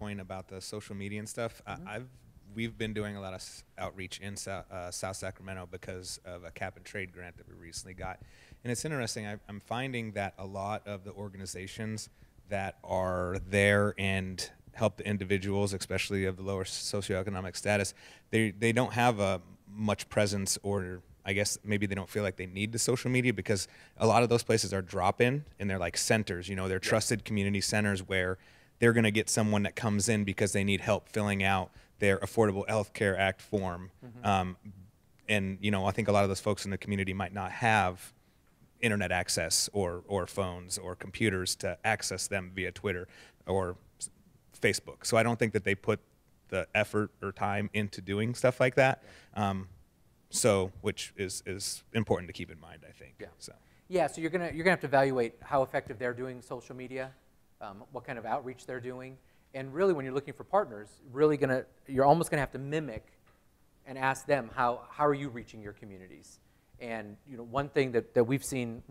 point about the social media and stuff, we've been doing a lot of outreach in South Sacramento because of a cap and trade grant that we recently got. And it's interesting, I'm finding that a lot of the organizations that are there and help the individuals, especially of the lower socioeconomic status, they don't have much presence, or I guess maybe they don't feel like they need the social media, because a lot of those places are drop-in, and they're like centers, you know, they're trusted community centers where they're going to get someone that comes in because they need help filling out their Affordable Health Care Act form. And, you know, I think a lot of those folks in the community might not have internet access or phones or computers to access them via Twitter or Facebook. So I don't think that they put the effort or time into doing stuff like that. So, which is important to keep in mind, I think. Yeah. So you're gonna have to evaluate how effective they're doing social media, what kind of outreach they're doing, and really when you're looking for partners, you're almost gonna have to mimic and ask them how are you reaching your communities. And you know, one thing that we've seen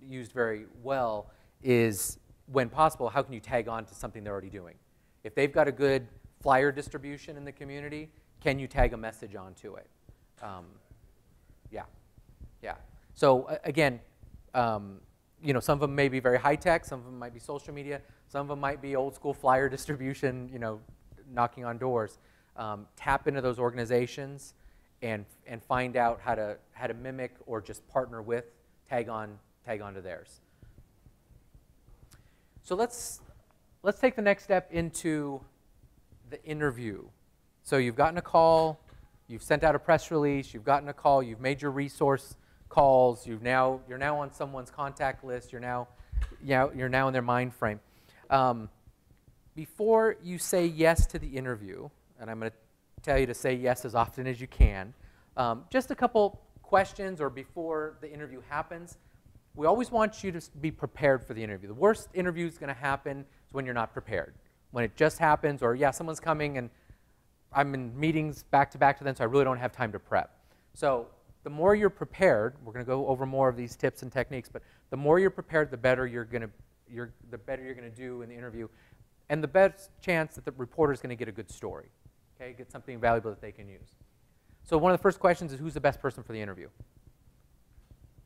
used very well is, when possible, how can you tag on to something they're already doing? If they've got a good flyer distribution in the community, can you tag a message onto it? Yeah. So again, you know, some of them may be very high tech, some of them might be social media, some of them might be old school flyer distribution, you know, knocking on doors. Tap into those organizations and find out how to mimic or just partner with, tag on to theirs. So let's take the next step into the interview. So you've gotten a call, you've sent out a press release, you've gotten a call, you've made your resource calls, you're now on someone's contact list, you're now in their mind frame. Before you say yes to the interview, and I'm going to tell you to say yes as often as you can, just a couple questions, or before the interview happens, we always want you to be prepared for the interview. The worst interview is going to happen is when you're not prepared. When it just happens, or yeah, someone's coming and I'm in meetings back to back to them, so I really don't have time to prep. So the more you're prepared, we're going to go over more of these tips and techniques, but the more you're prepared, the better you're going to do in the interview, and the best chance that the reporter is going to get a good story, okay, get something valuable that they can use. So one of the first questions is, who's the best person for the interview?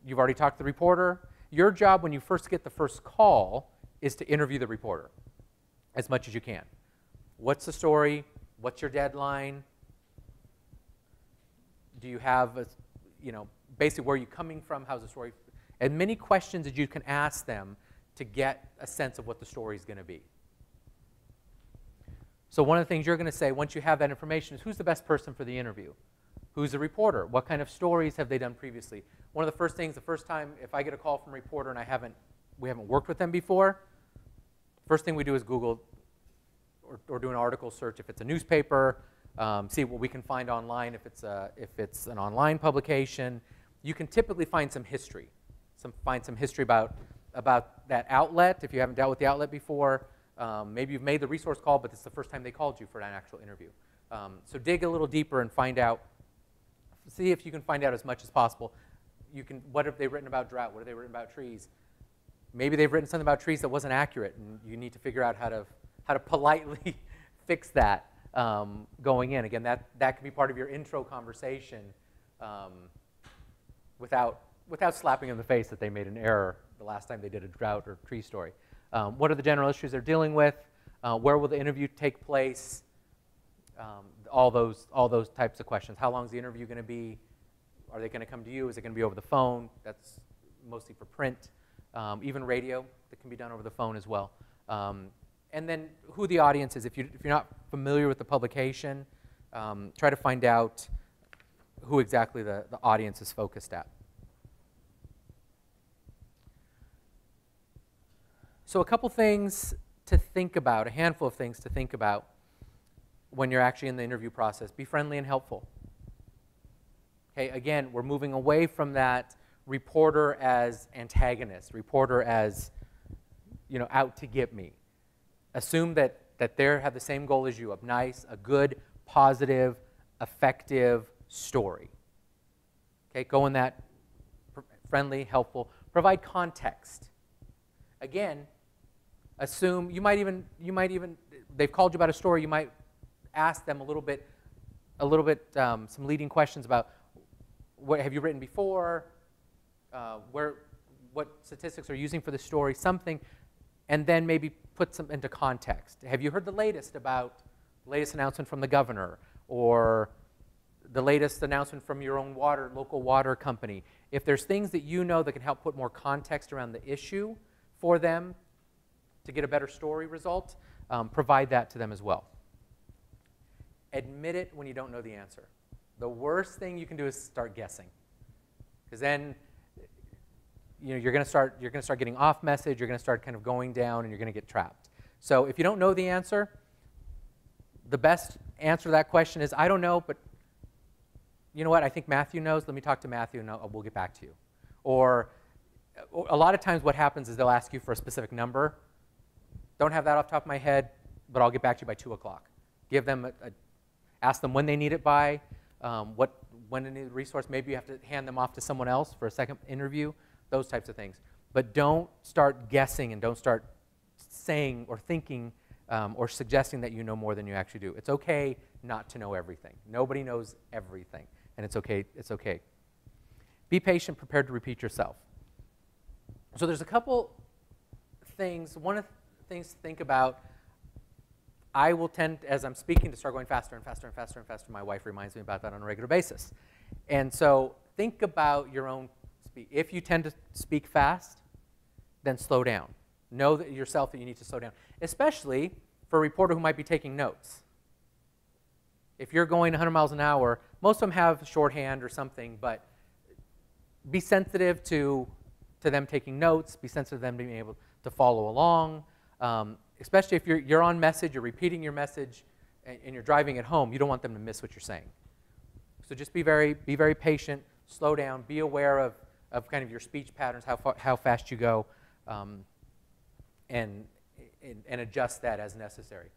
You've already talked to the reporter. Your job when you first get the first call is to interview the reporter as much as you can. What's the story? What's your deadline? Do you have basically where are you coming from? How's the story? And many questions that you can ask them to get a sense of what the story is going to be. So one of the things you're going to say once you have that information is, who's the best person for the interview? Who's the reporter? What kind of stories have they done previously? One of the first things, the first time if I get a call from a reporter and we haven't worked with them before, first thing we do is Google or do an article search if it's a newspaper, see what we can find online if it's an online publication. You can typically find some history, find some history about that outlet if you haven't dealt with the outlet before. Maybe you've made the resource call, but it's the first time they called you for an actual interview. So dig a little deeper and find out. See if you can find out as much as possible. What have they written about drought? What have they written about trees? Maybe they've written something about trees that wasn't accurate, and you need to figure out how to politely fix that going in. Again, that can be part of your intro conversation without slapping in the face that they made an error the last time they did a drought or tree story. What are the general issues they're dealing with? Where will the interview take place? All those types of questions. How long is the interview going to be? Are they going to come to you? Is it going to be over the phone? That's mostly for print. Even radio, that can be done over the phone as well. And then who the audience is. If you're not familiar with the publication, try to find out who exactly the audience is focused at. So a couple things to think about, a handful of things to think about when you're actually in the interview process. Be friendly and helpful. Okay, again, we're moving away from that reporter as antagonist, reporter as, out to get me. Assume that they have the same goal as you, a good, positive, effective story. Okay, go in that friendly, helpful, provide context. Again, assume you might even they've called you about a story, you might ask them a little bit, some leading questions about what have you written before, what statistics are you using for the story, something, and then maybe put some into context. Have you heard the latest announcement from the governor, or the latest announcement from your own local water company? If there's things that you know that can help put more context around the issue for them to get a better story result, provide that to them as well. Admit it when you don't know the answer. The worst thing you can do is start guessing, because then you're going to start getting off message. You're going to start kind of going down, and you're going to get trapped. So if you don't know the answer, the best answer to that question is, I don't know, but you know what? I think Matthew knows. Let me talk to Matthew, and we'll get back to you. Or a lot of times what happens is they'll ask you for a specific number. Don't have that off the top of my head, but I'll get back to you by 2 o'clock. Give them ask them when they need it by, when they need the resource. Maybe you have to hand them off to someone else for a second interview, those types of things. But don't start guessing, and don't start saying or thinking or suggesting that you know more than you actually do. It's okay not to know everything. Nobody knows everything, and it's okay. It's okay. Be patient, prepared to repeat yourself. So there's a couple things. One of the things to think about, I will tend, as I'm speaking, to start going faster and faster and faster and faster. My wife reminds me about that on a regular basis. And so think about your own speed. If you tend to speak fast, then slow down. Know that yourself that you need to slow down, especially for a reporter who might be taking notes. If you're going 100 miles an hour, most of them have shorthand or something, but be sensitive to them taking notes. Be sensitive to them being able to follow along. Especially if you're on message, you're repeating your message, and you're driving at home, you don't want them to miss what you're saying. So just be very patient, slow down, be aware of kind of your speech patterns, how fast you go, and adjust that as necessary.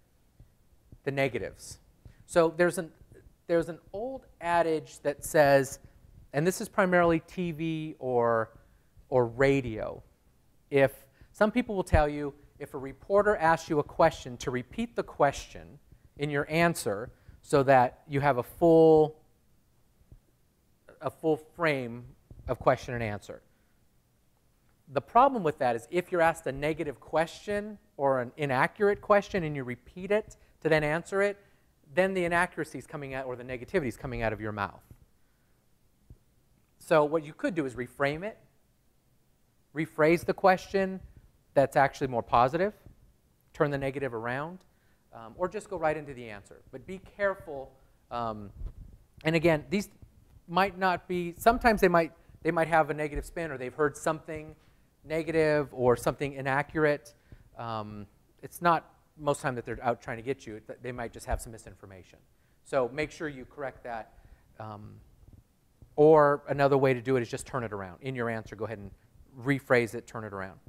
The negatives. So there's an old adage that says, and this is primarily TV or radio. If some people will tell you, if a reporter asks you a question, to repeat the question in your answer so that you have a full frame of question and answer. The problem with that is if you're asked a negative question or an inaccurate question and you repeat it to then answer it, then the inaccuracy is coming out, or the negativity is coming out of your mouth. So what you could do is reframe it, rephrase the question that's actually more positive, turn the negative around, or just go right into the answer. But be careful. And again, these might not be, sometimes they might have a negative spin, or they've heard something negative or something inaccurate. It's not most of the time that they're out trying to get you. They might just have some misinformation. So make sure you correct that. Or another way to do it is just turn it around. In your answer, go ahead and rephrase it, turn it around.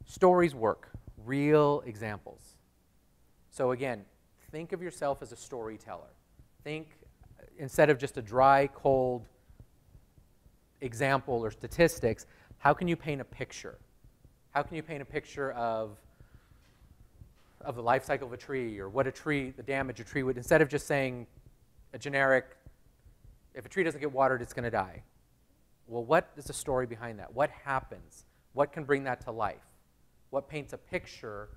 Stories work. Real examples. So again, think of yourself as a storyteller. Think, instead of just a dry, cold example or statistics, how can you paint a picture? How can you paint a picture of the life cycle of a tree, or what the damage a tree would, instead of just saying a generic, if a tree doesn't get watered, it's going to die. Well, what is the story behind that? What happens? What can bring that to life? What paints a picture?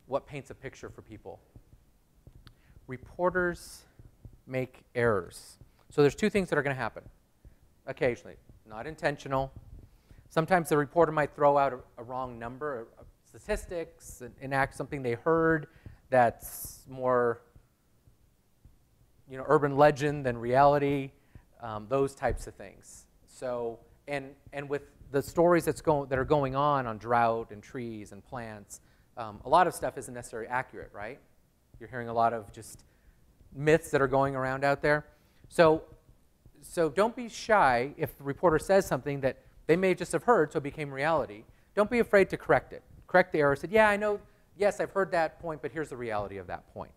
What paints a picture for people? Reporters make errors. So there's two things that are going to happen occasionally. Not intentional. Sometimes the reporter might throw out a wrong number, statistics, enact something they heard that's more, urban legend than reality, those types of things. So, and with the stories that are going on drought and trees and plants, a lot of stuff isn't necessarily accurate, right? You're hearing a lot of just myths that are going around out there. So don't be shy if the reporter says something that they may just have heard, so it became reality. Don't be afraid to correct it. Correct the error. Say, yeah, I know, yes, I've heard that point, but here's the reality of that point.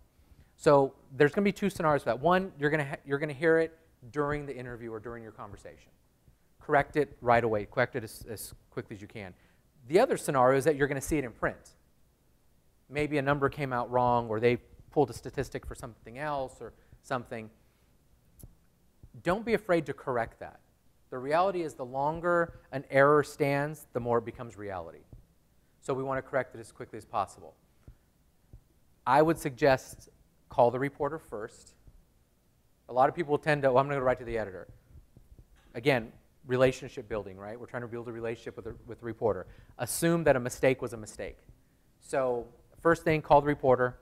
So there's going to be two scenarios for that. One, you're going to hear it during the interview or during your conversation. Correct it right away. Correct it as quickly as you can. The other scenario is that you're going to see it in print. maybe a number came out wrong, or they pulled a statistic for something else or something. Don't be afraid to correct that. The reality is the longer an error stands, the more it becomes reality. So we want to correct it as quickly as possible. I would suggest call the reporter first. A lot of people tend to, oh, I'm going to go right to the editor. Again, relationship building, right? We're trying to build a relationship with the reporter. Assume that a mistake was a mistake. So first thing, call the reporter.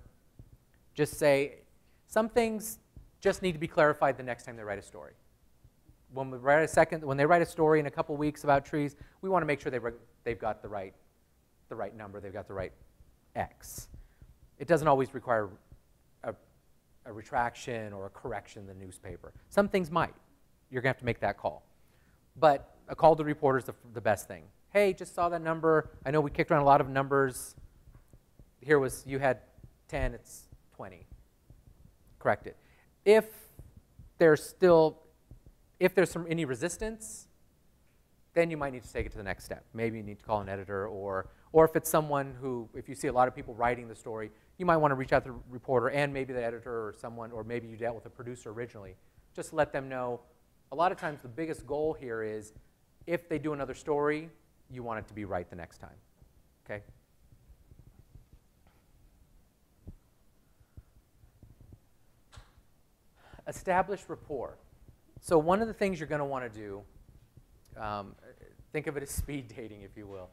Just say, some things just need to be clarified the next time they write a story. When they write a story in a couple weeks about trees, we want to make sure they've got the right number, they've got the right X. It doesn't always require a retraction or a correction in the newspaper. Some things might. You're going to have to make that call. But a call to the reporter is the best thing. Hey, just saw that number. I know we kicked around a lot of numbers. Here was, you had 10, it's 20. Correct it. If there's any resistance, then you might need to take it to the next step. Maybe you need to call an editor, or if it's someone who, if you see a lot of people writing the story, you might want to reach out to the reporter and maybe the editor or someone, or maybe you dealt with a producer originally. Just let them know. A lot of times the biggest goal here is if they do another story, you want it to be right the next time. Okay? Establish rapport. So one of the things you're going to want to do, think of it as speed dating, if you will.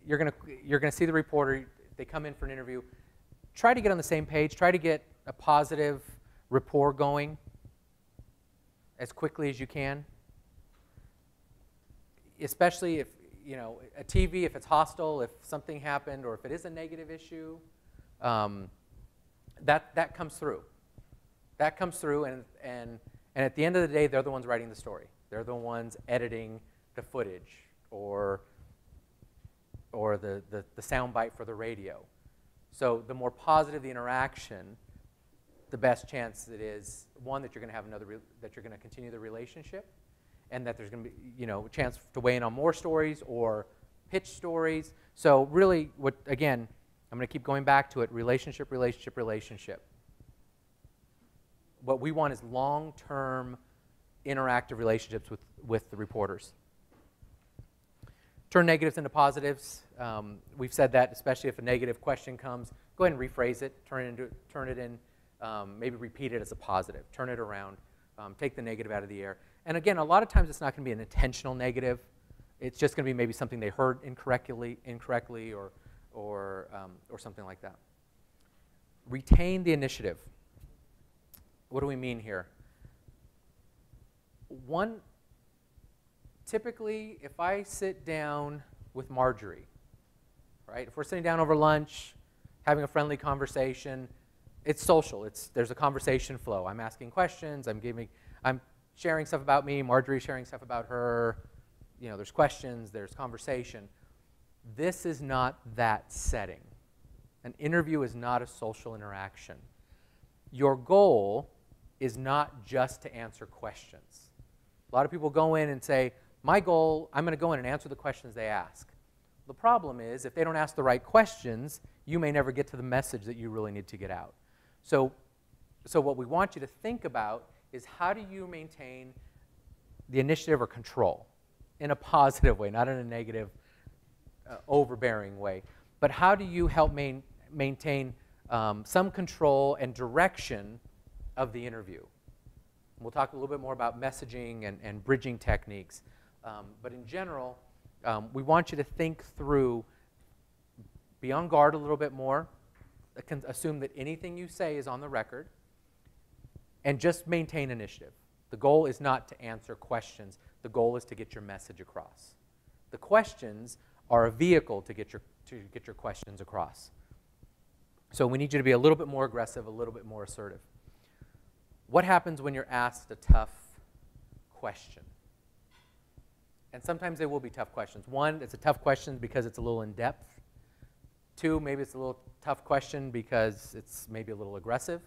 You're going to see the reporter. They come in for an interview. Try to get on the same page. Try to get a positive rapport going as quickly as you can. Especially if, you know, a TV, if it's hostile, if something happened, or if it is a negative issue, that comes through. That comes through, and at the end of the day, they're the ones writing the story. They're the ones editing the footage or the soundbite for the radio. So the more positive the interaction, the best chance it is, one, that you're going to have that you're going to continue the relationship, and that there's going to be, you know, a chance to weigh in on more stories or pitch stories. So really, again, I'm going to keep going back to it, relationship, relationship, relationship. What we want is long-term interactive relationships with the reporters. Turn negatives into positives. We've said that, especially if a negative question comes, go ahead and rephrase it, turn it in, maybe repeat it as a positive, turn it around, take the negative out of the air. And again, a lot of times it's not going to be an intentional negative. It's just going to be maybe something they heard incorrectly, or something like that. Retain the initiative. What do we mean here? Typically, if I sit down with Marjorie, right? If we're sitting down over lunch, having a friendly conversation, it's social. There's a conversation flow. I'm asking questions. I'm sharing stuff about me. Marjorie's sharing stuff about her. You know, there's questions. There's conversation. This is not that setting. An interview is not a social interaction. Your goal is not just to answer questions. A lot of people go in and say, my goal, I'm going to go in and answer the questions they ask. The problem is, if they don't ask the right questions, you may never get to the message that you really need to get out. So what we want you to think about is, how do you maintain the initiative or control in a positive way, not in a negative, overbearing way. But how do you help maintain some control and direction of the interview? We'll talk a little bit more about messaging and bridging techniques. But in general, we want you to think through, be on guard a little bit more, assume that anything you say is on the record, and just maintain initiative. The goal is not to answer questions. The goal is to get your message across. The questions are a vehicle to get your questions across. So we need you to be a little bit more aggressive, a little bit more assertive. What happens when you're asked a tough question? And sometimes they will be tough questions. One, it's a tough question because it's a little in-depth. Two, maybe it's a little tough question because it's maybe a little aggressive.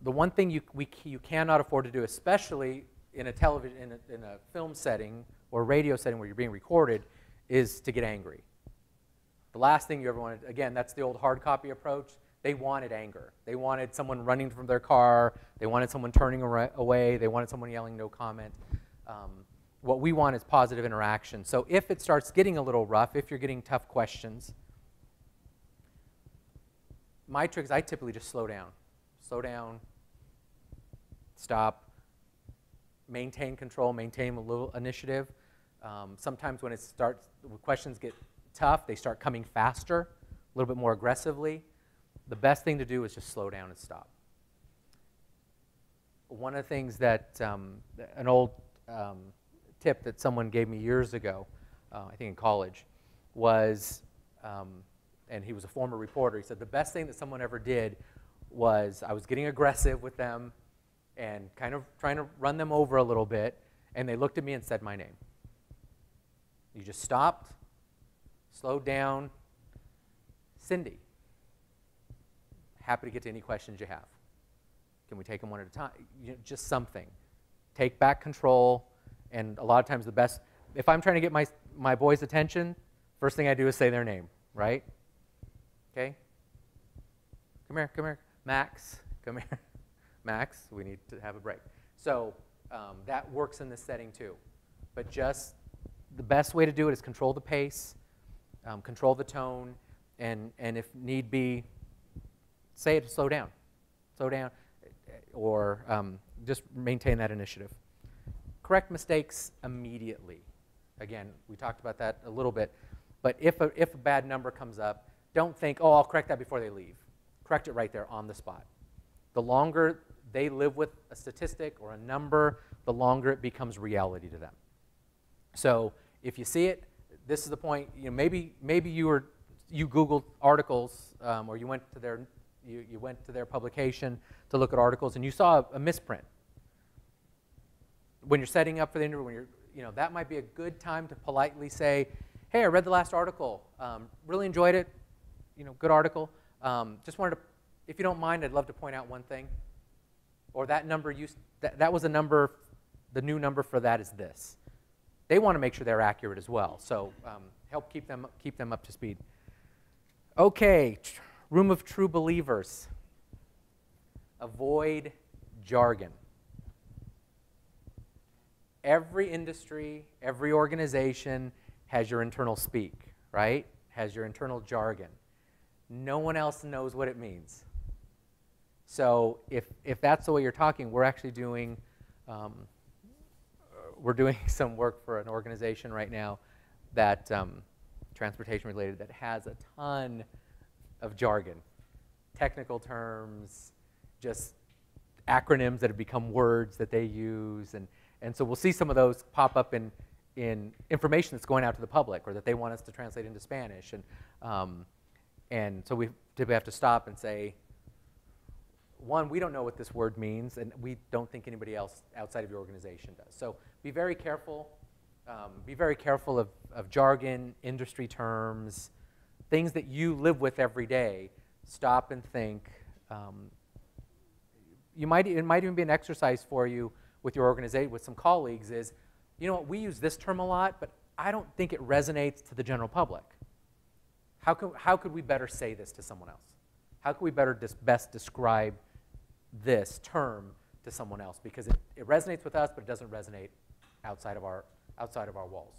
The one thing you cannot afford to do, especially in a television, in a film setting or radio setting where you're being recorded, is to get angry. The last thing you ever wanted, again, that's the old hard copy approach. They wanted anger. They wanted someone running from their car. They wanted someone turning away. They wanted someone yelling no comment. What we want is positive interaction. So if it starts getting a little rough, if you're getting tough questions, my trick is I typically just slow down. Slow down, stop, maintain control, maintain a little initiative. Sometimes when questions get tough, they start coming faster, a little bit more aggressively. The best thing to do is just slow down and stop. One of the things that an old tip that someone gave me years ago, I think in college, was, and he was a former reporter, he said the best thing that someone ever did was I was getting aggressive with them and kind of trying to run them over a little bit, and they looked at me and said my name. You just stopped, slowed down. Cindy, happy to get to any questions you have. Can we take them one at a time? Just something. Take back control, and a lot of times the best, if I'm trying to get my boys' attention, first thing I do is say their name, right? Okay? Come here, Max, come here. Max, we need to have a break. So that works in this setting too. But just the best way to do it is control the pace, control the tone, and if need be, say it to slow down, or just maintain that initiative. Correct mistakes immediately. Again, we talked about that a little bit, but if a bad number comes up, don't think, oh, I'll correct that before they leave. Correct it right there on the spot. The longer they live with a statistic or a number, the longer it becomes reality to them. So if you see it, this is the point. Maybe you Googled articles, or you went to their publication to look at articles, and you saw a misprint. When you're setting up for the interview, that might be a good time to politely say, "Hey, I read the last article. Really enjoyed it. Good article. Just wanted to, if you don't mind, I'd love to point out one thing. Or that number that was a number. The new number for that is this." They want to make sure they're accurate as well. So help keep them up to speed. Okay, room of true believers. Avoid jargon. Every industry, every organization has your internal speak, right? Has your internal jargon. No one else knows what it means. So if that's the way you're talking, we're actually doing some work for an organization right now that transportation related that has a ton of jargon, technical terms, just acronyms that have become words that they use, and so we'll see some of those pop up in information that's going out to the public or that they want us to translate into Spanish, and so we typically have to stop and say, one, we don't know what this word means, and we don't think anybody else outside of your organization does. So be very careful. Be very careful of jargon, industry terms, things that you live with every day. Stop and think. It might even be an exercise for you with your organization, with some colleagues, is, we use this term a lot, but I don't think it resonates to the general public. How could we better say this to someone else? How could we best describe this term to someone else? Because it resonates with us, but it doesn't resonate outside of our walls.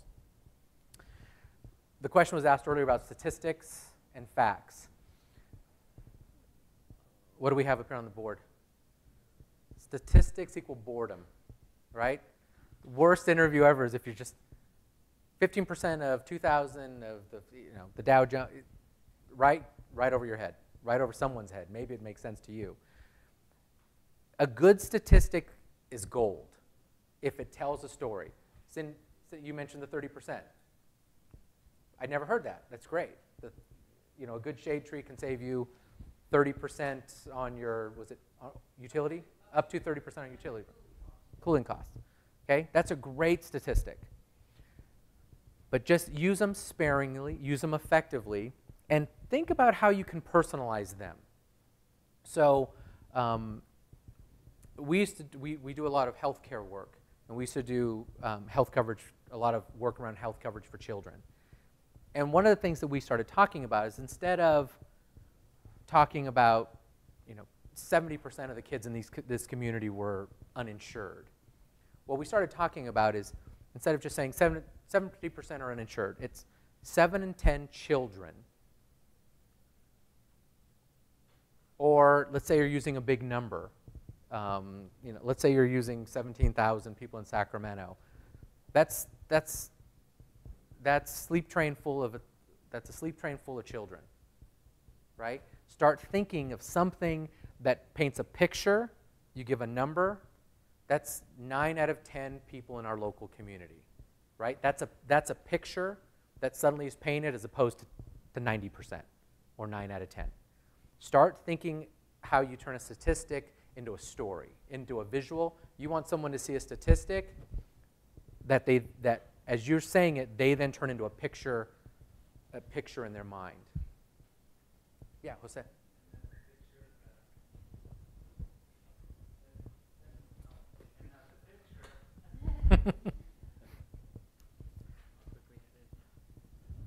The question was asked earlier about statistics and facts. What do we have up here on the board? Statistics equal boredom, right? Worst interview ever is if you're just 15% of 2,000 of the Dow Jones, right over your head, right over someone's head. Maybe it makes sense to you. A good statistic is gold if it tells a story. You mentioned the 30%. I never heard that. That's great. A good shade tree can save you 30% on your, utility? Up to 30% on utility. Cooling costs. Okay? That's a great statistic. But just use them sparingly, use them effectively, and think about how you can personalize them. So we do a lot of healthcare work, and we used to do health coverage, a lot of work around health coverage for children. And one of the things that we started talking about is instead of talking about, 70% of the kids in this community were uninsured. What we started talking about is, instead of just saying 70% are uninsured, it's 7 in 10 children. Or let's say you're using a big number. Let's say you're using 17,000 people in Sacramento. That's a sleep train full of children, right? Start thinking of something that paints a picture. You give a number. That's 9 out of 10 people in our local community, right? That's a picture that suddenly is painted as opposed to 90% or 9 out of 10. Start thinking how you turn a statistic into a story, into a visual. You want someone to see a statistic that as you're saying it, they then turn into a picture in their mind. Yeah, Jose.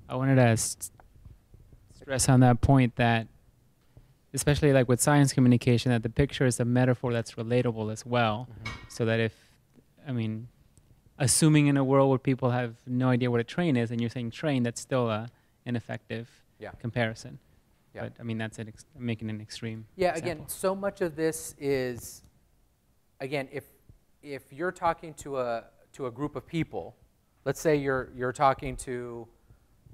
I wanted to stress on that point that, especially like with science communication, that the picture is a metaphor that's relatable as well. Mm-hmm. So that assuming in a world where people have no idea what a train is, and you're saying train, that's still an effective comparison. Yeah. But that's making an extreme. Yeah. Example. Again, so much of this is, again, if you're talking to a group of people, let's say you're talking to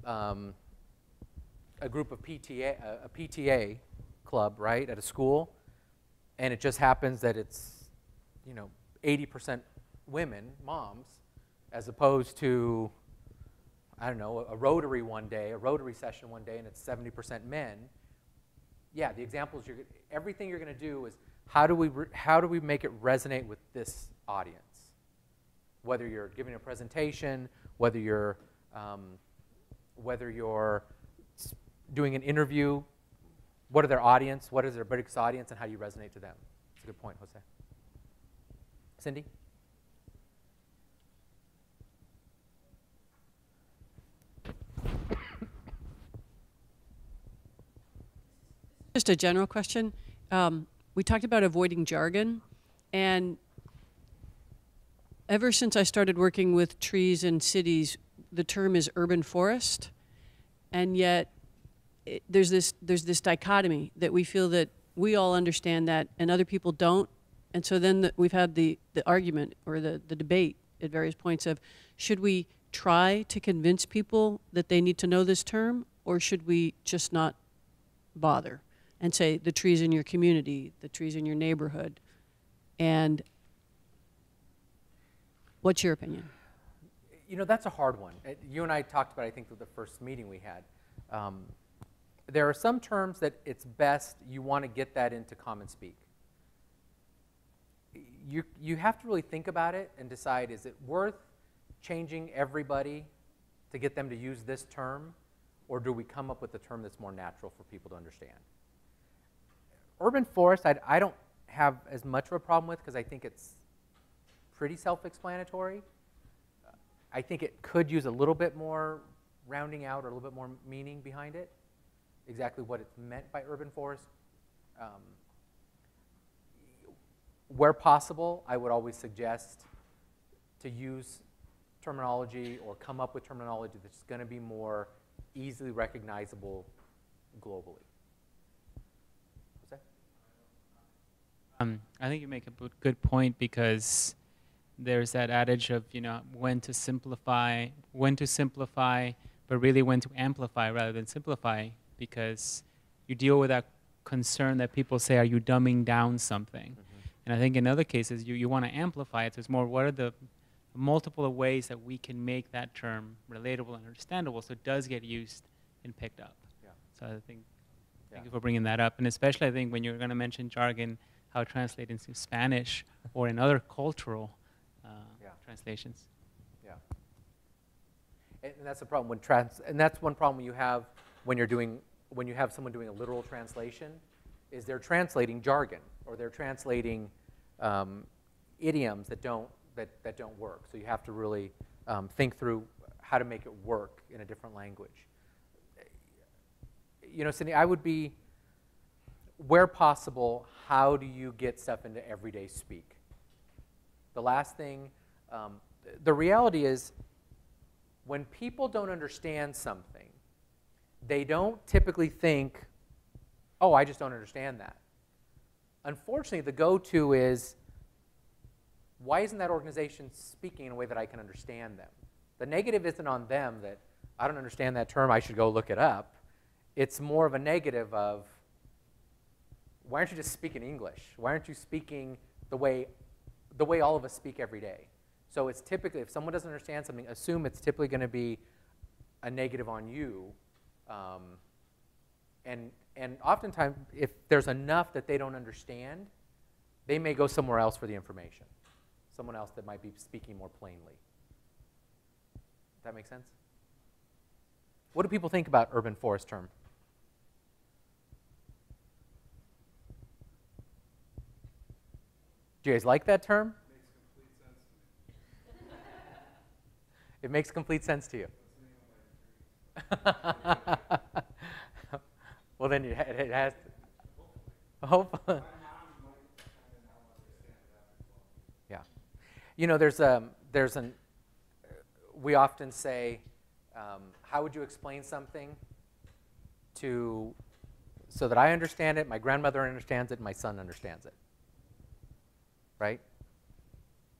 a group of a PTA club, right, at a school, and it just happens that it's 80% women, moms, as opposed to, I don't know, a Rotary session one day, and it's 70% men. Yeah, the examples everything you're going to do is how do we make it resonate with this audience? Whether you're giving a presentation, whether you're doing an interview, what are their audience? What is their biggest audience, and how do you resonate to them? That's a good point, Jose. Cindy? Just a general question. We talked about avoiding jargon, and ever since I started working with trees in cities, the term is urban forest, and yet there's this dichotomy that we feel that we all understand that and other people don't, and so then we've had the argument or the debate at various points of, should we try to convince people that they need to know this term, or should we just not bother and say the trees in your community, the trees in your neighborhood? And what's your opinion? That's a hard one. You and I talked about, I think, the first meeting we had. There are some terms that it's best you want to get that into common speak. You have to really think about it and decide, is it worth changing everybody to get them to use this term, or do we come up with a term that's more natural for people to understand? Urban forest, I don't have as much of a problem with, because I think it's pretty self-explanatory. I think it could use a little bit more rounding out or a little bit more meaning behind it, exactly what it's meant by urban forest. Where possible, I would always suggest to use terminology or come up with terminology that's going to be more easily recognizable globally. What's that? I think you make a good point, because there's that adage of, when to simplify, but really when to amplify rather than simplify, because you deal with that concern that people say, are you dumbing down something? Mm-hmm. And I think in other cases, you want to amplify it. So it's more, what are the multiple ways that we can make that term relatable and understandable so it does get used and picked up? Yeah. So I think, thank you for bringing that up. And especially, I think, when you're going to mention jargon, how it translates into Spanish or in other cultural translations. Yeah. And that's the problem and that's one problem you have when you have someone doing a literal translation, is they're translating jargon, or they're translating idioms that don't work. So you have to really think through how to make it work in a different language. you know, Cindy, I would be, where possible, how do you get stuff into everyday speak? The last thing, the reality is, when people don't understand something, they don't typically think, oh, I just don't understand that. Unfortunately, the go-to is, why isn't that organization speaking in a way that I can understand them? The negative isn't on them that, I don't understand that term, I should go look it up. It's more of a negative of, why aren't you just speaking English? Why aren't you speaking the way all of us speak every day? So it's typically, if someone doesn't understand something, assume it's typically going to be a negative on you. And oftentimes, if there's enough that they don't understand, they may go somewhere else for the information. Someone else that might be speaking more plainly. Does that make sense? What do people think about urban forest term? Do you guys like that term? It makes complete sense to you. Well, then it has to. Hopefully. Yeah. You know, we often say, how would you explain something so that I understand it, my grandmother understands it, and my son understands it? Right?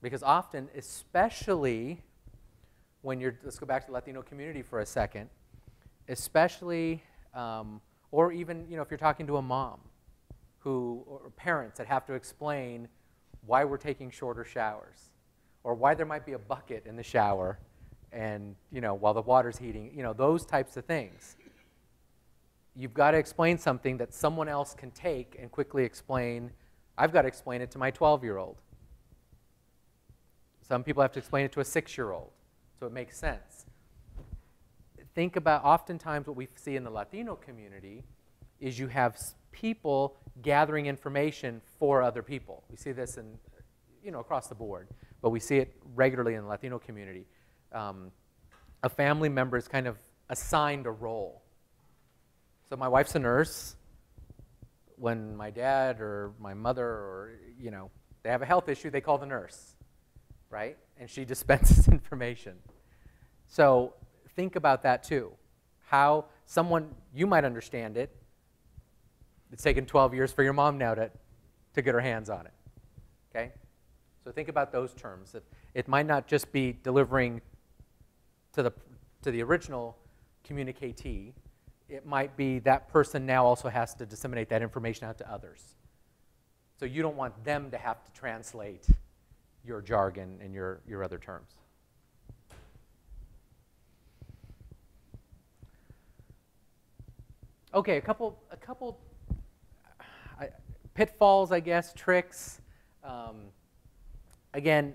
Because often, especially when you're, let's go back to the Latino community for a second, especially, or even, you know, if you're talking to a mom or parents that have to explain why we're taking shorter showers, or why there might be a bucket in the shower and, you know, while the water's heating, you know, those types of things. You've got to explain something that someone else can take and quickly explain. I've got to explain it to my 12-year-old. Some people have to explain it to a 6-year-old, so it makes sense. Think about, oftentimes what we see in the Latino community is you have people gathering information for other people. We see this in, you know, across the board, but we see it regularly in the Latino community. A family member is kind of assigned a role. So my wife's a nurse. When my dad or my mother or, you know, they have a health issue, they call the nurse, right? And she dispenses information. So think about that too. How you might understand it. It's taken 12 years for your mom now to get her hands on it, okay? So think about those terms. It might not just be delivering to the original communicatee. It might be that person now also has to disseminate that information out to others. So you don't want them to have to translate your jargon and your other terms. Okay, a couple pitfalls, I guess, tricks. Again,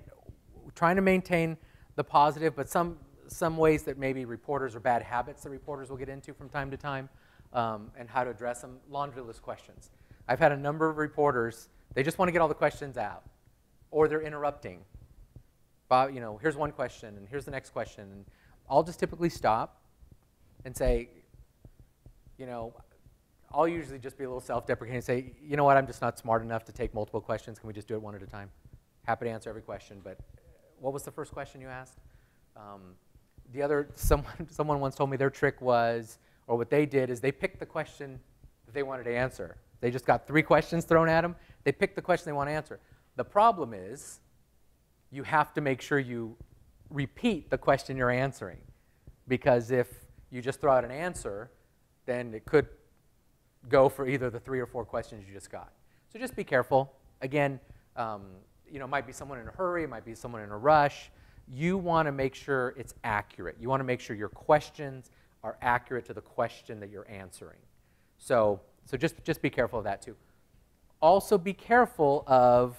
trying to maintain the positive, but some ways that maybe reporters or bad habits that reporters will get into from time to time, and how to address them. Laundry list questions. I've had a number of reporters, they just want to get all the questions out, or they're interrupting. Bob, you know, here's one question, and here's the next question. And I'll just typically stop and say, you know, I'll usually just be a little self-deprecating and say, you know what, I'm just not smart enough to take multiple questions. Can we just do it one at a time? Happy to answer every question, but what was the first question you asked? Someone once told me their trick was, or what they did is they picked the question that they wanted to answer. They just got 3 questions thrown at them. They picked the question they want to answer. The problem is you have to make sure you repeat the question you're answering, because if you just throw out an answer, then it could go for either the 3 or 4 questions you just got. So just be careful. Again, you know, it might be someone in a hurry, it might be someone in a rush. You want to make sure it's accurate. You want to make sure your questions are accurate to the question that you're answering. So just be careful of that too. Also be careful of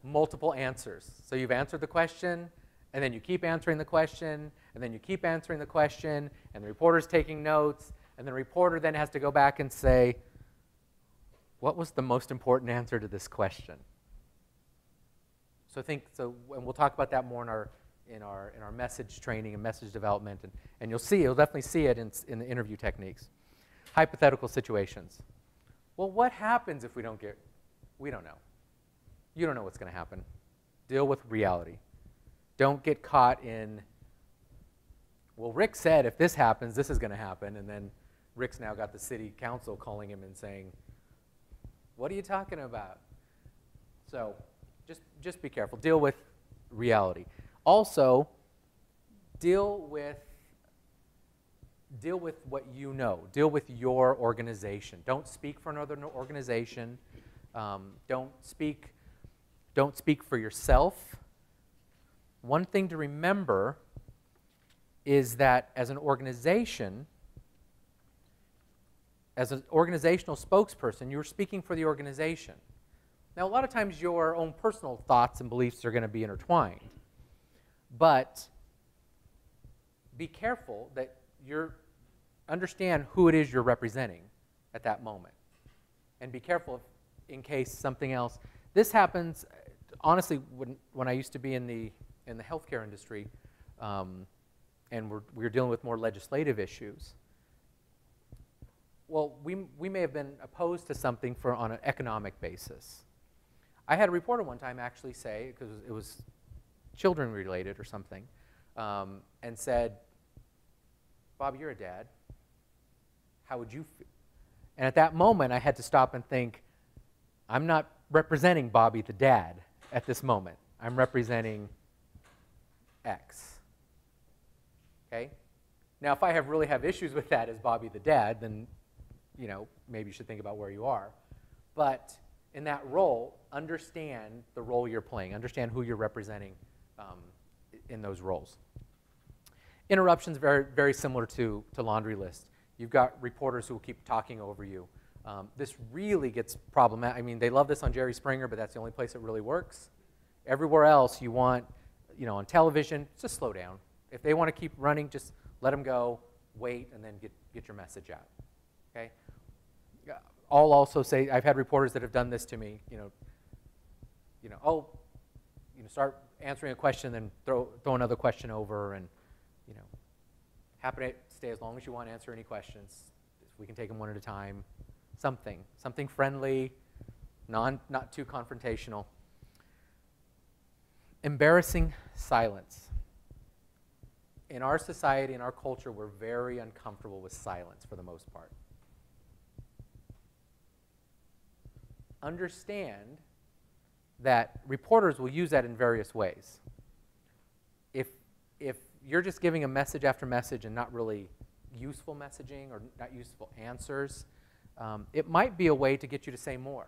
multiple answers. So you've answered the question, and then you keep answering the question, and then you keep answering the question, and the reporter's taking notes, and the reporter then has to go back and say, what was the most important answer to this question? And we'll talk about that more in our message training and message development, and you'll definitely see it in the interview techniques. hypothetical situations. Well, what happens if we don't get, we don't know. You don't know what's going to happen. Deal with reality. Don't get caught in, well, Rick said if this happens, this is going to happen, and then Rick's now got the city council calling him and saying, what are you talking about? So just be careful. Deal with reality. Also, deal with what you know. Deal with your organization. Don't speak for another organization. Don't speak for yourself. One thing to remember is that as an organization, as an organizational spokesperson, you're speaking for the organization. Now, a lot of times your own personal thoughts and beliefs are going to be intertwined, but be careful that you understand who it is you're representing at that moment, and be careful in case something else. This happens, honestly, when I used to be in the healthcare industry, and we were dealing with more legislative issues. Well, we may have been opposed to something on an economic basis. I had a reporter one time actually say, because it was children related or something, and said, Bob, you're a dad. How would you feel? And at that moment, I had to stop and think, I'm not representing Bobby the dad at this moment. I'm representing X. Okay? Now, if I really have issues with that as Bobby the dad, then maybe you should think about where you are. But in that role, understand the role you're playing. Understand who you're representing in those roles. Interruptions very, very similar to laundry list. You've got reporters who will keep talking over you. This really gets problematic. I mean, they love this on Jerry Springer, but that's the only place it really works. Everywhere else, you want, on television, just slow down. If they want to keep running, just let them go, wait, and then get your message out. Okay? I'll also say, I've had reporters that have done this to me, start answering a question, then throw another question over, and, happy to stay as long as you want to answer any questions. If we can take them one at a time. Something friendly, not too confrontational. Embarrassing silence. In our society, in our culture, we're very uncomfortable with silence for the most part. Understand that reporters will use that in various ways. If you're just giving a message after message and not really useful messaging or not useful answers, it might be a way to get you to say more.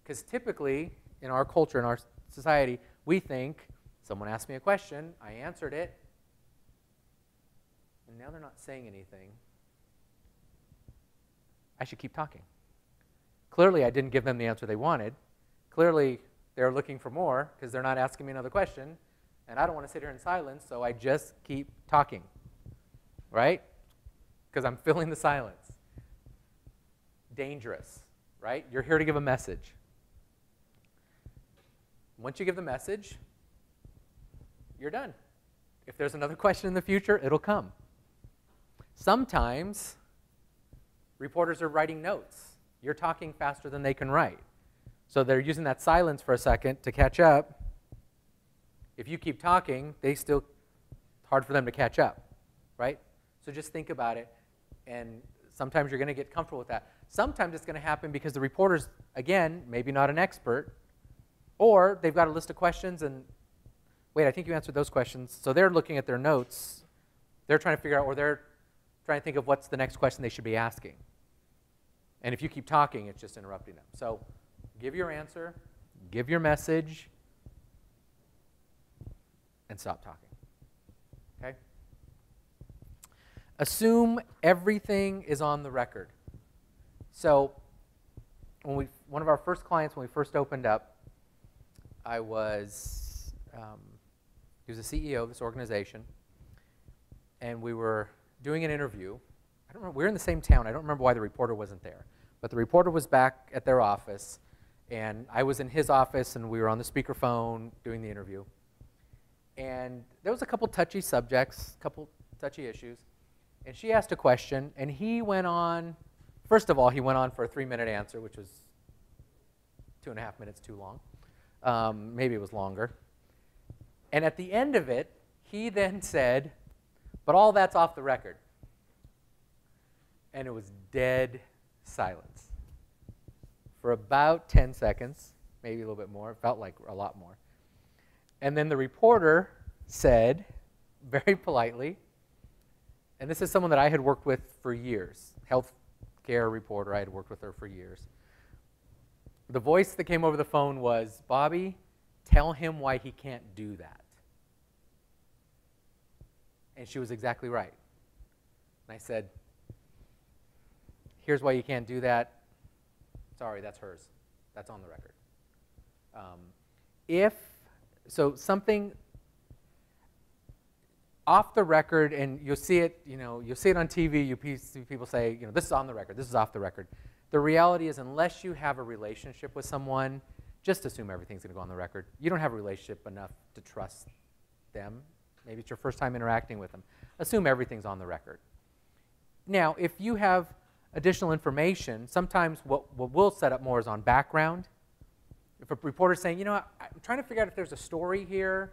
Because typically, in our culture, in our society, we think, someone asked me a question, I answered it, and now they're not saying anything. I should keep talking. Clearly, I didn't give them the answer they wanted. Clearly, they're looking for more because they're not asking me another question, and I don't want to sit here in silence, so I just keep talking, right? Because I'm filling the silence. Dangerous, right? You're here to give a message. Once you give the message, you're done. If there's another question in the future, it'll come. Sometimes reporters are writing notes. You're talking faster than they can write. So they're using that silence for a second to catch up. If you keep talking, it's hard for them to catch up, right? So just think about it, and sometimes you're going to get comfortable with that. Sometimes it's going to happen because the reporter's, again, maybe not an expert, or they've got a list of questions and, wait, I think you answered those questions. So they're looking at their notes. They're trying to figure out, or they're trying to think of what's the next question they should be asking. And if you keep talking, it's just interrupting them. So give your answer, give your message, and stop talking. Okay? Assume everything is on the record. So one of our first clients, when we first opened up, he was the CEO of this organization, and we were doing an interview. I don't remember, we were in the same town. I don't remember why the reporter wasn't there. But the reporter was back at their office, and I was in his office, and we were on the speakerphone doing the interview. And there was a couple touchy subjects, a couple touchy issues. And she asked a question, and he went on, first of all, he went on for a 3-minute answer, which was 2.5 minutes too long. Maybe it was longer. And at the end of it, he then said, but all that's off the record. And it was dead silence for about 10 seconds, maybe a little bit more. It felt like a lot more. And then the reporter said, very politely, and this is someone that I had worked with for years, healthcare reporter, I had worked with her for years. The voice that came over the phone was, Bobby, tell him why he can't do that. And she was exactly right. And I said, here's why you can't do that. Sorry, that's hers. That's on the record. So something off the record, and you'll see it, you'll see it on TV, you see people say, this is on the record, this is off the record. The reality is, unless you have a relationship with someone, just assume everything's going to go on the record. You don't have a relationship enough to trust them. Maybe it's your first time interacting with them. Assume everything's on the record. Now, if you have additional information, sometimes what we'll set up more is on background. If a reporter's saying, I'm trying to figure out if there's a story here,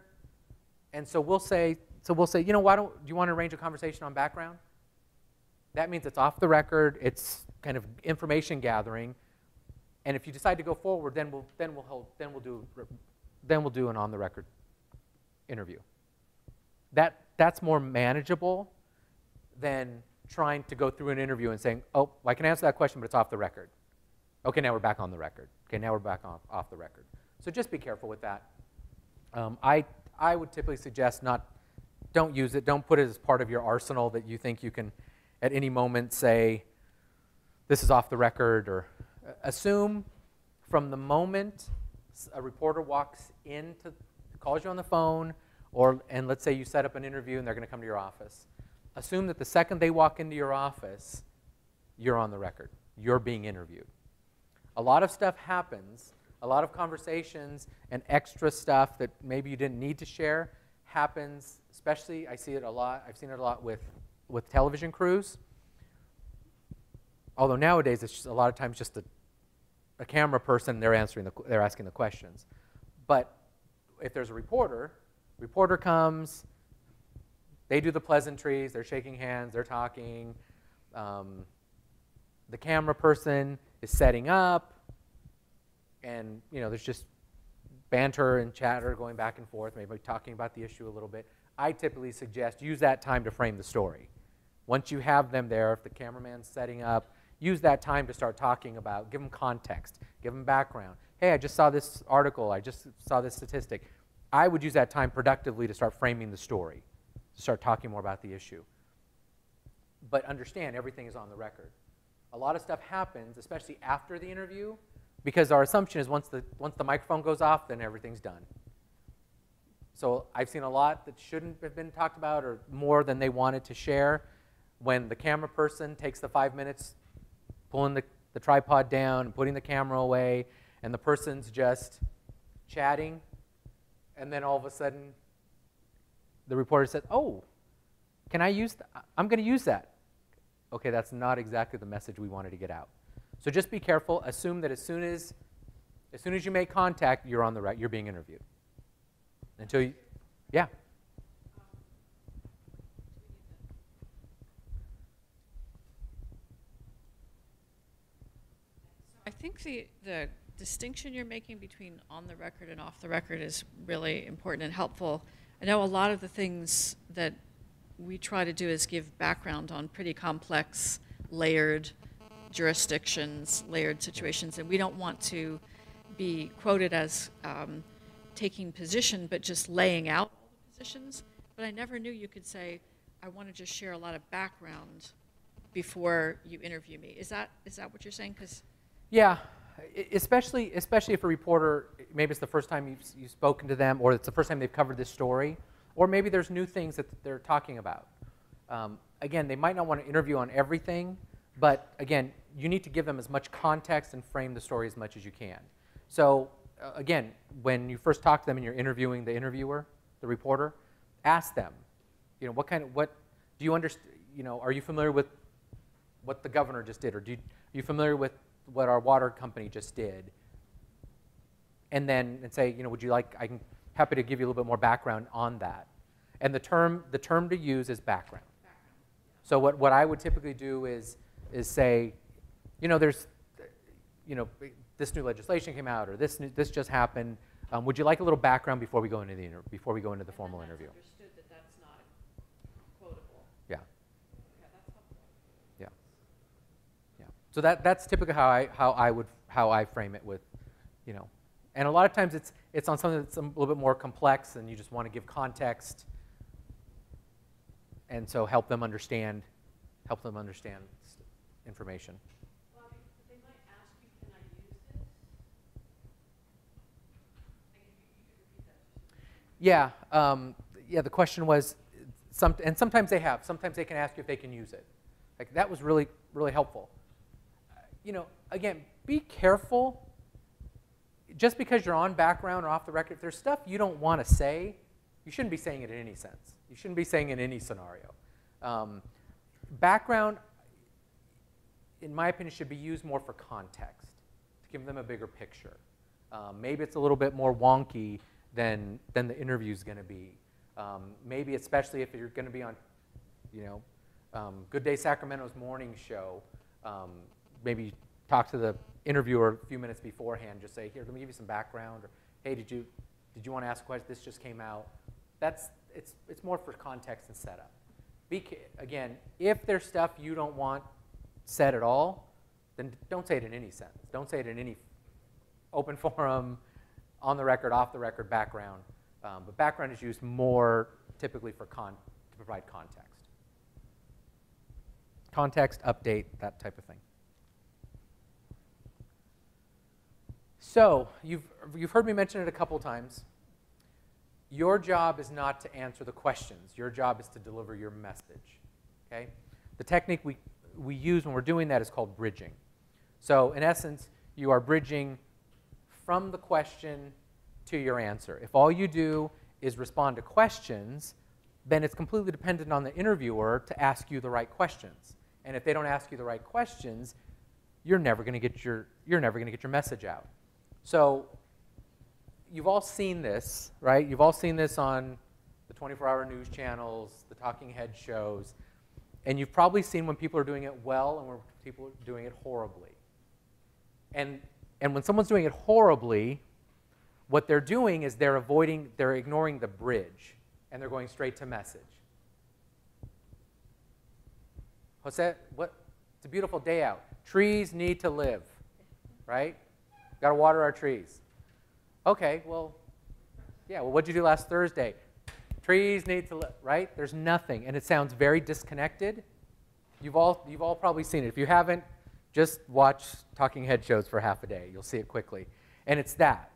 and so we'll say, do you want to arrange a conversation on background? That means it's off the record, it's kind of information gathering, and if you decide to go forward, then we'll do an on-the-record interview. That's more manageable than trying to go through an interview and saying, oh, I can answer that question, but it's off the record. Okay, now we're back on the record. Okay, now we're back off the record. So just be careful with that. I would typically suggest don't use it. Don't put it as part of your arsenal that you think you can at any moment say, this is off the record, or assume from the moment a reporter walks in, calls you on the phone, and let's say you set up an interview and they're going to come to your office. Assume that the second they walk into your office, you're on the record. You're being interviewed. A lot of stuff happens, a lot of conversations and extra stuff that maybe you didn't need to share happens, especially, I've seen it a lot with television crews. Although nowadays it's just a lot of times just a camera person, they're asking the questions. But if there's a reporter comes, they do the pleasantries, they're shaking hands, they're talking. The camera person is setting up, and there's just banter and chatter going back and forth, maybe talking about the issue a little bit. I typically suggest use that time to frame the story. Once you have them there, if the cameraman's setting up, use that time to start talking about, give them context, give them background. Hey, I just saw this article, I just saw this statistic. I would use that time productively to start framing the story, to start talking more about the issue. But understand, everything is on the record. A lot of stuff happens, especially after the interview, because our assumption is once the microphone goes off, then everything's done. So I've seen a lot that shouldn't have been talked about or more than they wanted to share. When the camera person takes the 5 minutes pulling the tripod down and putting the camera away, and the person's just chatting, and then all of a sudden the reporter says, oh, can I use that? I'm going to use that. Okay, that's not exactly the message we wanted to get out. So just be careful. Assume that as soon as you make contact, you're on the right. You're being interviewed. Until you, yeah. I think the distinction you're making between on the record and off the record is really important and helpful. I know a lot of the things that we try to do is give background on pretty complex, layered jurisdictions, layered situations, and we don't want to be quoted as taking position, but just laying out all the positions. But I never knew you could say, I want to just share a lot of background before you interview me. Is that what you're saying? 'Cause yeah, especially if a reporter, maybe it's the first time you've spoken to them, or it's the first time they've covered this story, or maybe there's new things that they're talking about. Again, they might not want to interview on everything, but again, you need to give them as much context and frame the story as much as you can. So again, when you first talk to them and you're interviewing the interviewer, the reporter, ask them, what do you understand? are you familiar with what the governor just did? Or are you familiar with what our water company just did? And then say, would you like, I'm happy to give you a little bit more background on that. And the term to use is background. So what I would typically do is say, there's, this new legislation came out, or this just happened. Would you like a little background before we go into the formal interview? Understood that that's not quotable. Yeah. Yeah, that's helpful. Yeah. Yeah. So that's typically how I frame it with, and a lot of times it's on something that's a little bit more complex, and you just want to give context, and so help them understand information. Bobby, they might ask you, can I use this? Yeah. Yeah. The question was, and sometimes they have. Sometimes they can ask you if they can use it. Like that was really, really helpful. Again, be careful. Just because you're on background or off the record, if there's stuff you don't want to say, you shouldn't be saying it in any sense. You shouldn't be saying it in any scenario. Background, in my opinion, should be used more for context, to give them a bigger picture. Maybe it's a little bit more wonky than the interview's going to be. Maybe especially if you're going to be on, Good Day Sacramento's morning show, maybe talk to the interviewer a few minutes beforehand. Just say, here, let me give you some background, or hey, did you want to ask a question? This just came out. It's more for context and setup. Again, if there's stuff you don't want said at all, then don't say it in any sentence. Don't say it in any open forum, on the record, off the record, background. But background is used more typically to provide context. Context, update, that type of thing. So you've heard me mention it a couple times. Your job is not to answer the questions. Your job is to deliver your message. Okay? The technique we use when we're doing that is called bridging. So in essence, you are bridging from the question to your answer. If all you do is respond to questions, then it's completely dependent on the interviewer to ask you the right questions. And if they don't ask you the right questions, you're never going to get your message out. So you've all seen this, right? You've all seen this on the 24-hour news channels, the talking head shows, and you've probably seen when people are doing it well and when people are doing it horribly. And when someone's doing it horribly, what they're doing is they're ignoring the bridge, and they're going straight to message. Jose, it's a beautiful day out. Trees need to live, right? Got to water our trees. Okay, well, yeah, well, what'd you do last Thursday? Trees need to live, right? There's nothing, and it sounds very disconnected. You've all probably seen it. If you haven't, just watch talking head shows for half a day. You'll see it quickly. And it's that.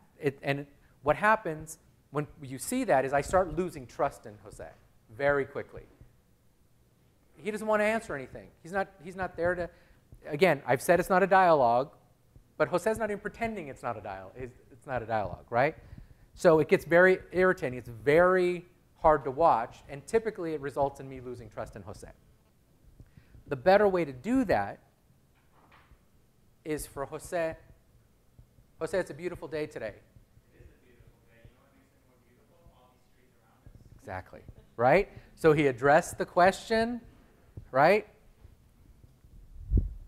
What happens when you see that is I start losing trust in Jose very quickly. He doesn't want to answer anything. He's not there to, again, I've said it's not a dialogue, but Jose's not even pretending it's not a dialogue, right? So it gets very irritating. It's very hard to watch, and typically it results in me losing trust in Jose. The better way to do that is for Jose, it's a beautiful day today. It is a beautiful day. You know what makes it more beautiful? All these trees around us. Exactly, right? So he addressed the question, right?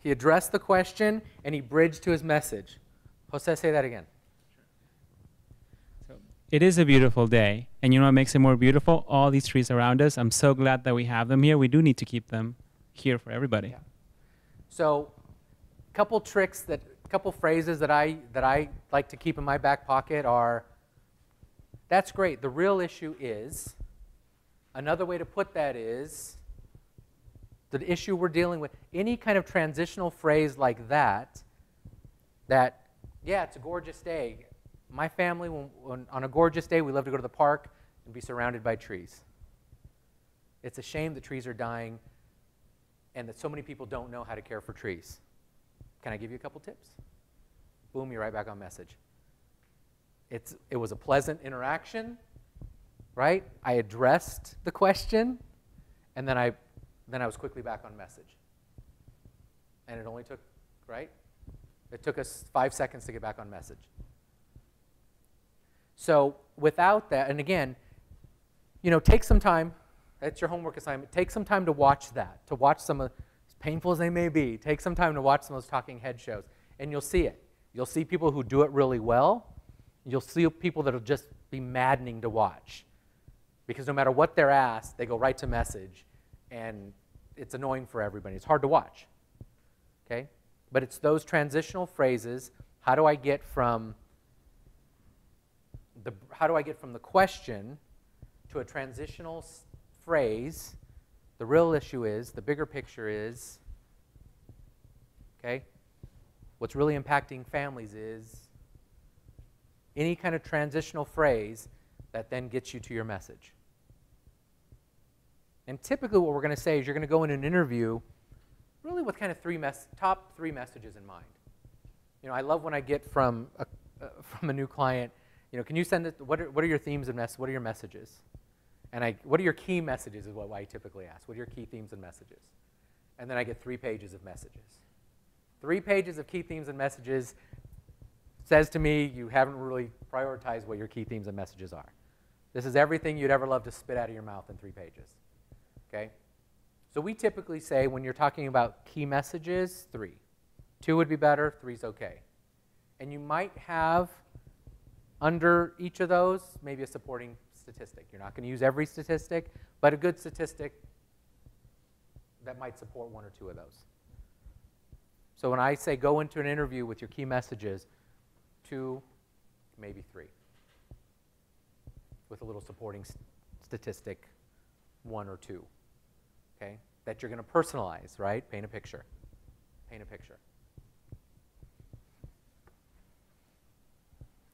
He addressed the question, and he bridged to his message. Jose, say that again. So it is a beautiful day. And you know what makes it more beautiful? All these trees around us. I'm so glad that we have them here. We do need to keep them here for everybody. Yeah. So a couple phrases that I like to keep in my back pocket are, that's great. The real issue is, another way to put that is, the issue we're dealing with, any kind of transitional phrase like that, yeah, it's a gorgeous day. My family, when on a gorgeous day, we love to go to the park and be surrounded by trees. It's a shame that trees are dying and that so many people don't know how to care for trees. Can I give you a couple tips? Boom, you're right back on message. It was a pleasant interaction, right? I addressed the question, and then I then I was quickly back on message. And it only took, right? It took us 5 seconds to get back on message. So without that, and again, take some time. That's your homework assignment. Take some time to watch that, to watch some of, as painful as they may be, take some time to watch some of those talking head shows, and you'll see it. You'll see people who do it really well. You'll see people that will just be maddening to watch. Because no matter what they're asked, they go right to message, and it's annoying for everybody. It's hard to watch. Okay? But it's those transitional phrases. How do I get from the question to a transitional phrase? The real issue is, the bigger picture is, okay? What's really impacting families is any kind of transitional phrase that then gets you to your message. And typically what we're going to say is you're going to go in an interview really with kind of top three messages in mind. I love when I get from a new client, can you send it, what are your themes and what are your messages? And what are your key messages is what I typically ask. What are your key themes and messages? And then I get 3 pages of messages. 3 pages of key themes and messages says to me you haven't really prioritized what your key themes and messages are. This is everything you'd ever love to spit out of your mouth in 3 pages. Okay? So we typically say when you're talking about key messages, 3. 2 would be better, 3 is okay. And you might have under each of those maybe a supporting statistic. You're not going to use every statistic, but a good statistic that might support 1 or 2 of those. So when I say go into an interview with your key messages, 2, maybe 3, with a little supporting statistic, 1 or 2, okay? That you're going to personalize, right? Paint a picture. Paint a picture.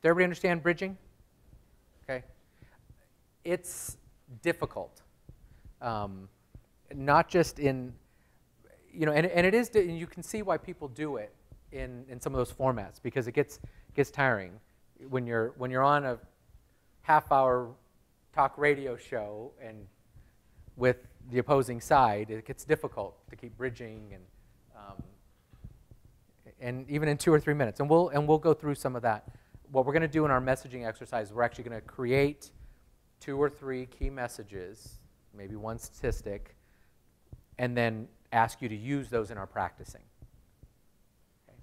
Does everybody understand bridging? Okay. It's difficult. Not just in, and it is, and you can see why people do it in some of those formats, because it gets tiring. When you're on a half-hour talk radio show and with the opposing side, it gets difficult to keep bridging and even in 2 or 3 minutes. And we'll go through some of that. What we're going to do in our messaging exercise, we're actually going to create 2 or 3 key messages, maybe 1 statistic, and then ask you to use those in our practicing. Okay.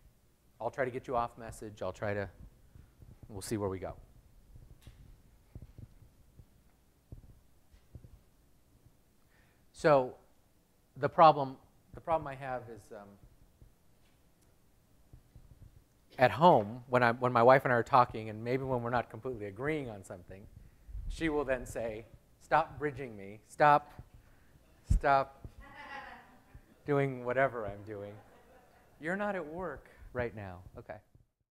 I'll try to get you off message. We'll see where we go. So the problem I have is at home, when my wife and I are talking, and maybe when we're not completely agreeing on something, she will then say, "Stop bridging me. Stop doing whatever I'm doing. You're not at work right now." Okay.